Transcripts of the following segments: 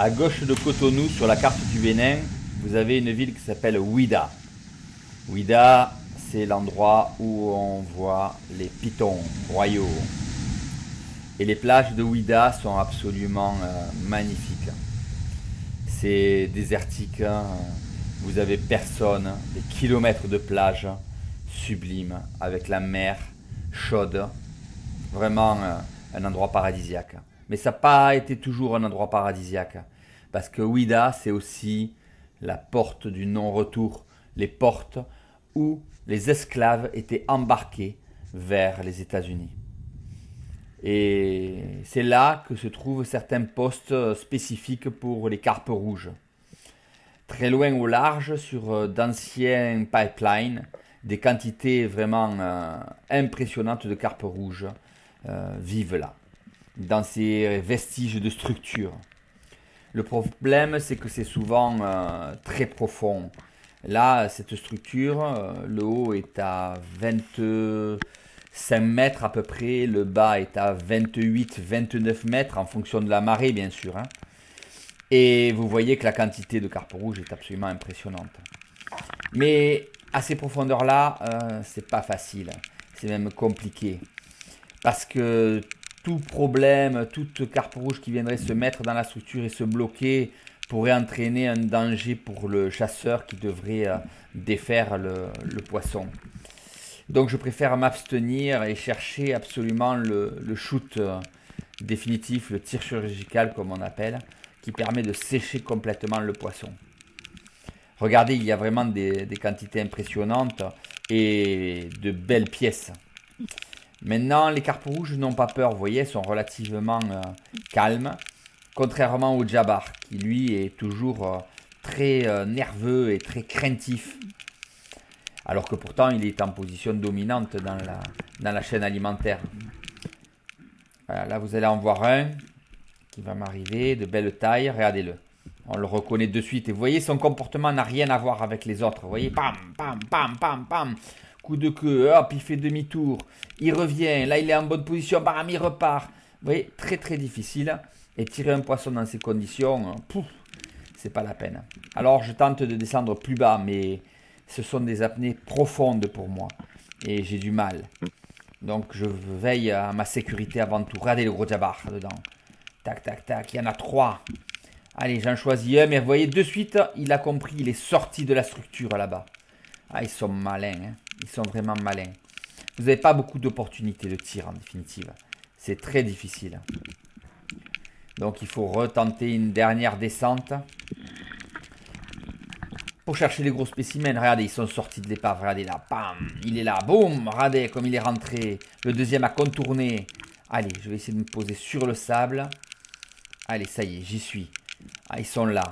À gauche de Cotonou, sur la carte du Bénin, vous avez une ville qui s'appelle Ouida. Ouida, c'est l'endroit où on voit les pitons royaux. Et les plages de Ouida sont absolument magnifiques. C'est désertique, vous avez personne, des kilomètres de plage sublimes, avec la mer chaude. Vraiment un endroit paradisiaque. Mais ça n'a pas été toujours un endroit paradisiaque. Parce que Ouida, c'est aussi la porte du non-retour. Les portes où les esclaves étaient embarqués vers les États-Unis. Et c'est là que se trouvent certains postes spécifiques pour les carpes rouges. Très loin au large, sur d'anciens pipelines, des quantités vraiment impressionnantes de carpes rouges vivent là, dans ces vestiges de structure. Le problème, c'est que c'est souvent très profond. Là, cette structure, le haut est à 25 mètres à peu près, le bas est à 28-29 mètres en fonction de la marée, bien sûr. Hein. Et vous voyez que la quantité de carpes rouges est absolument impressionnante. Mais à ces profondeurs-là, c'est pas facile, c'est même compliqué. Parce que tout problème, toute carpe rouge qui viendrait se mettre dans la structure et se bloquer pourrait entraîner un danger pour le chasseur qui devrait défaire le poisson. Donc je préfère m'abstenir et chercher absolument le shoot définitif, le tir chirurgical comme on appelle, qui permet de sécher complètement le poisson. Regardez, il y a vraiment des quantités impressionnantes et de belles pièces. Maintenant, les carpes rouges n'ont pas peur, vous voyez, elles sont relativement calmes, contrairement au djabar, qui lui est toujours très nerveux et très craintif. Alors que pourtant, il est en position dominante dans la chaîne alimentaire. Voilà, là, vous allez en voir un qui va m'arriver, de belle taille, regardez-le. On le reconnaît de suite. Et vous voyez, son comportement n'a rien à voir avec les autres. Vous voyez, pam, pam, pam, pam, pam. Coup de queue, hop, il fait demi-tour, il revient, là il est en bonne position, bam, il repart. Vous voyez, très très difficile. Et tirer un poisson dans ces conditions, c'est pas la peine. Alors je tente de descendre plus bas, mais ce sont des apnées profondes pour moi. Et j'ai du mal. Donc je veille à ma sécurité avant tout. Regardez le gros djabar dedans. Tac, tac, tac, il y en a 3. Allez, j'en choisis un, mais vous voyez, de suite, il a compris, il est sorti de la structure là-bas. Ah, ils sont malins, hein. Ils sont vraiment malins. Vous n'avez pas beaucoup d'opportunités de tir en définitive. C'est très difficile. Donc il faut retenter une dernière descente. Pour chercher les gros spécimens. Regardez, ils sont sortis de l'épave. Regardez là, bam, il est là, boum. Regardez comme il est rentré. Le deuxième a contourné. Allez, je vais essayer de me poser sur le sable. Allez, ça y est, j'y suis. Ah, ils sont là.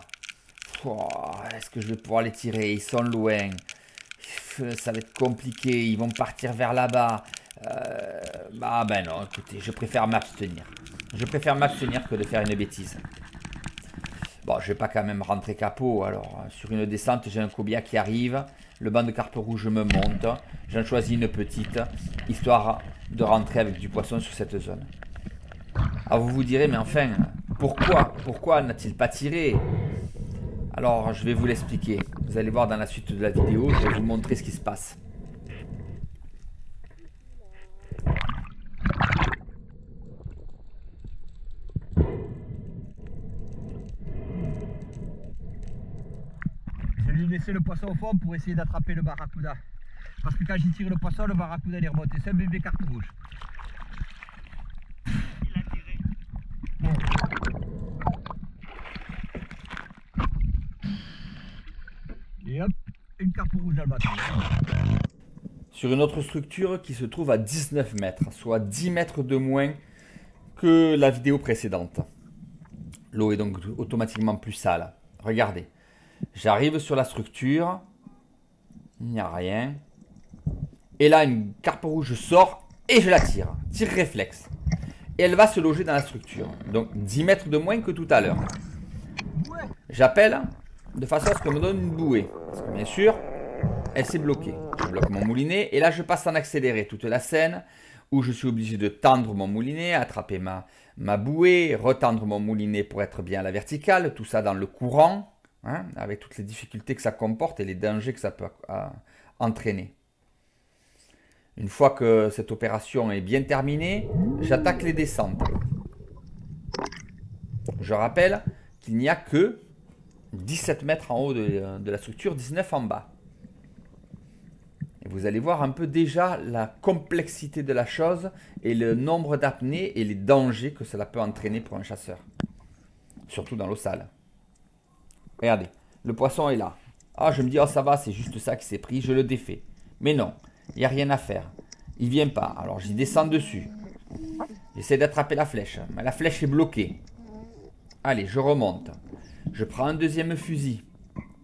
Est-ce que je vais pouvoir les tirer? Ils sont loin. Ça va être compliqué, ils vont partir vers là-bas. Ah ben non, écoutez, je préfère m'abstenir. Je préfère m'abstenir que de faire une bêtise. Bon, je vais pas quand même rentrer capot. Alors, sur une descente, j'ai un cobia qui arrive. Le banc de carpe rouge me monte. J'en choisis une petite, histoire de rentrer avec du poisson sur cette zone. Alors vous vous direz, mais enfin, pourquoi n'a-t-il pas tiré? Alors, je vais vous l'expliquer. Vous allez voir dans la suite de la vidéo, je vais vous montrer ce qui se passe. Je vais laisser le poisson au fond pour essayer d'attraper le barracuda. Parce que quand j'y tire le poisson, le barracuda il remonte. C'est un bébé carpe rouge. Il a tiré. Bon. Et hop, une carpe rouge dans le bateau. Sur une autre structure qui se trouve à 19 mètres, soit 10 mètres de moins que la vidéo précédente. L'eau est donc automatiquement plus sale. Regardez, j'arrive sur la structure, il n'y a rien. Et là, une carpe rouge sort et je la tire. Tir réflexe. Et elle va se loger dans la structure. Donc 10 mètres de moins que tout à l'heure. J'appelle de façon à ce qu'elle me donne une bouée. Parce que bien sûr, elle s'est bloquée. Je bloque mon moulinet et là je passe en accéléré toute la scène où je suis obligé de tendre mon moulinet, attraper ma bouée, retendre mon moulinet pour être bien à la verticale, tout ça dans le courant, hein, avec toutes les difficultés que ça comporte et les dangers que ça peut entraîner. Une fois que cette opération est bien terminée, j'attaque les descentes. Je rappelle qu'il n'y a que 17 mètres en haut de la structure, 19 en bas. Et vous allez voir un peu déjà la complexité de la chose et le nombre d'apnées et les dangers que cela peut entraîner pour un chasseur. Surtout dans l'eau sale. Regardez, le poisson est là. Ah, je me dis, oh ça va, c'est juste ça qui s'est pris, je le défais. Mais non, il n'y a rien à faire. Il ne vient pas, alors j'y descends dessus. J'essaie d'attraper la flèche, mais la flèche est bloquée. Allez, je remonte. Je prends un deuxième fusil.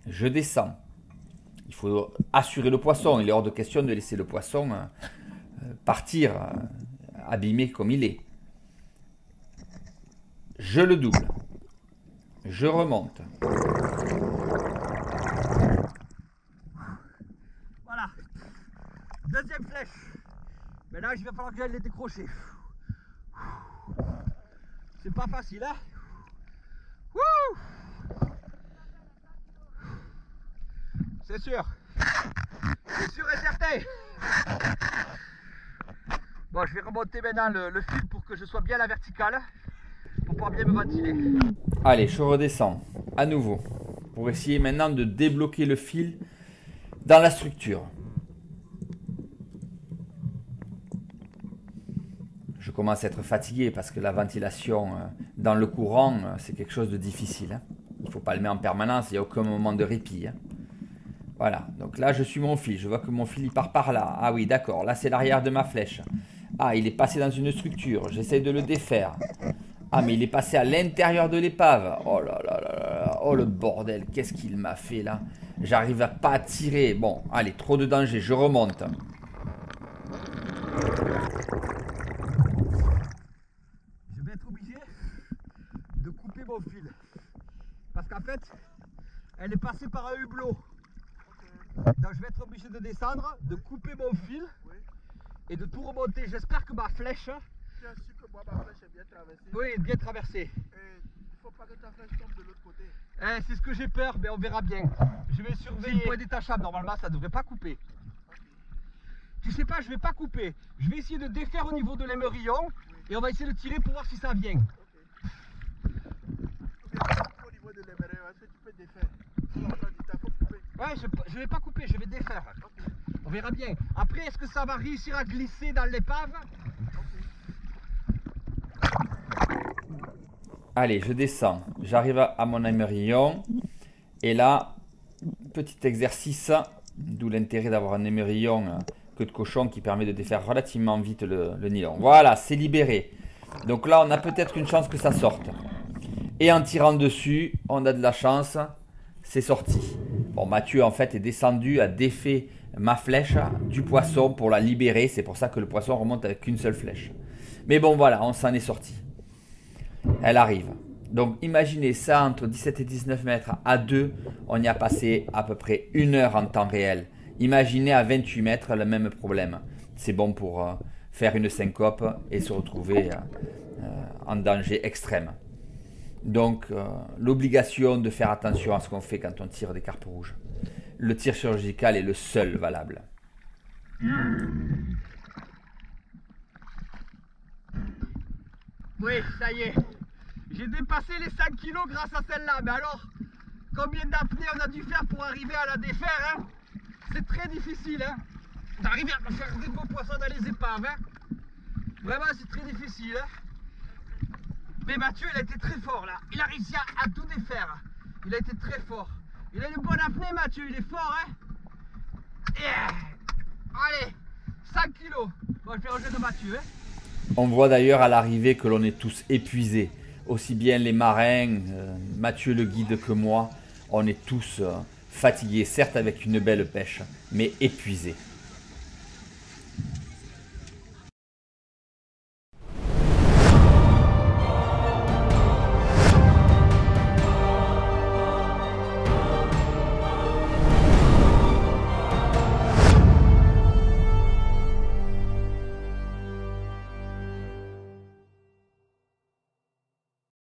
Je descends. Il faut assurer le poisson. Il est hors de question de laisser le poisson partir, abîmé comme il est. Je le double. Je remonte. Voilà. Deuxième flèche. Mais là, il va falloir que j'aille les décrocher. C'est pas facile, hein? Wouh! C'est sûr. C'est sûr et certain. Bon, je vais remonter maintenant le fil pour que je sois bien à la verticale. Pour pouvoir bien me ventiler. Allez, je redescends à nouveau. Pour essayer maintenant de débloquer le fil dans la structure. Je commence à être fatigué parce que la ventilation dans le courant, c'est quelque chose de difficile. Il ne faut pas le mettre en permanence, il n'y a aucun moment de répit. Voilà, donc là je suis mon fil, je vois que mon fil il part par là. Ah oui, d'accord, là c'est l'arrière de ma flèche. Ah, il est passé dans une structure, j'essaie de le défaire. Ah, mais il est passé à l'intérieur de l'épave. Oh là là là là, oh le bordel, qu'est-ce qu'il m'a fait là? J'arrive à pas tirer. Bon, allez, trop de danger, je remonte. Je vais être obligé de couper mon fil. Parce qu'en fait, elle est passée par un hublot. Donc je vais être obligé de descendre, de couper mon fil et de tout remonter. J'espère que ma flèche... Tu as su que moi, ma flèche est bien traversée. Oui, bien traversée. Il ne faut pas que ta flèche tombe de l'autre côté. C'est ce que j'ai peur, mais on verra bien. Je vais surveiller. C'est le point détachable, normalement ça ne devrait pas couper. Tu sais pas, je vais pas couper. Je vais essayer de défaire au niveau de l'émerillon et on va essayer de tirer pour voir si ça vient. Au niveau de l'émerillon, est-ce que tu peux défaire? Il faut couper. Ouais, je vais pas couper, je vais défaire. On verra bien. Après, est-ce que ça va réussir à glisser dans l'épave? Allez, je descends. J'arrive à mon émerillon. Et là, petit exercice, d'où l'intérêt d'avoir un émerillon queue de cochon qui permet de défaire relativement vite le nylon. Voilà, c'est libéré. Donc là, on a peut-être une chance que ça sorte. Et en tirant dessus, on a de la chance, c'est sorti. Bon, Mathieu, en fait, est descendu, a défait ma flèche du poisson pour la libérer. C'est pour ça que le poisson remonte avec qu'une seule flèche. Mais bon, voilà, on s'en est sorti. Elle arrive. Donc, imaginez ça, entre 17 et 19 mètres à 2, on y a passé à peu près 1 heure en temps réel. Imaginez à 28 mètres le même problème. C'est bon pour faire une syncope et se retrouver en danger extrême. Donc, l'obligation de faire attention à ce qu'on fait quand on tire des carpes rouges. Le tir chirurgical est le seul valable. Oui, ça y est. J'ai dépassé les 5 kilos grâce à celle-là. Mais alors, combien d'apnées on a dû faire pour arriver à la défaire, hein? C'est très difficile, hein, d'arriver à me faire des beaux poissons dans les épaves, hein. Vraiment, c'est très difficile, hein. Mais Mathieu, il a été très fort, là. Il a réussi à tout défaire. Il a été très fort. Il a une bonne apnée, Mathieu. Il est fort, hein. Yeah. Allez, 5 kilos. Bon, je vais faire un jeu de Mathieu, hein. On voit d'ailleurs à l'arrivée que l'on est tous épuisés. Aussi bien les marins, Mathieu le guide que moi, on est tous fatigués, certes avec une belle pêche, mais épuisés.